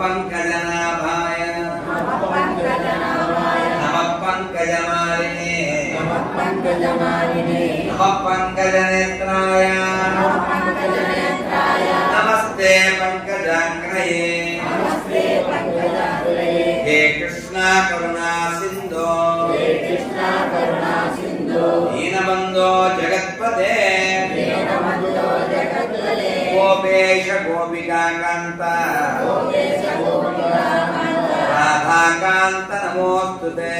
पंकजनाभाय नमः पंकजमालिने नमः पंकजनेत्राय नमस्ते पंकजाग्रये हे कृष्णा करुणा सिंधो दीनबंधो जगत्पते गोपेश गोपिकान्त राधाकान्त नमोस्तुते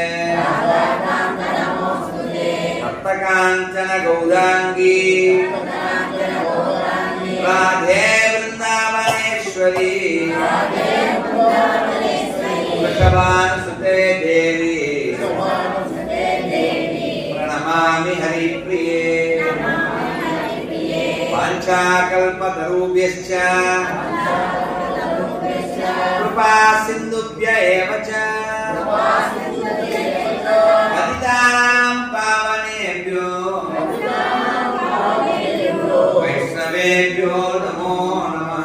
भक्तकाञ्चन गौरांगी राधे वृंदावनेश्वरी वृषभानुसुते देवी प्रणमामि हरिप्रिये वाञ्छाकल्पतरुभ्यश्च कृपा सिन्धुभ्य एव च पतितानां पावनेभ्यो वैष्णवेभ्यो नमो नमः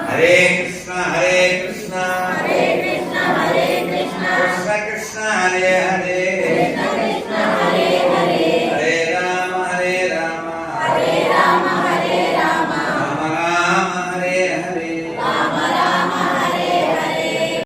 हरे कृष्ण कृष्ण कृष्ण कृष्ण हरे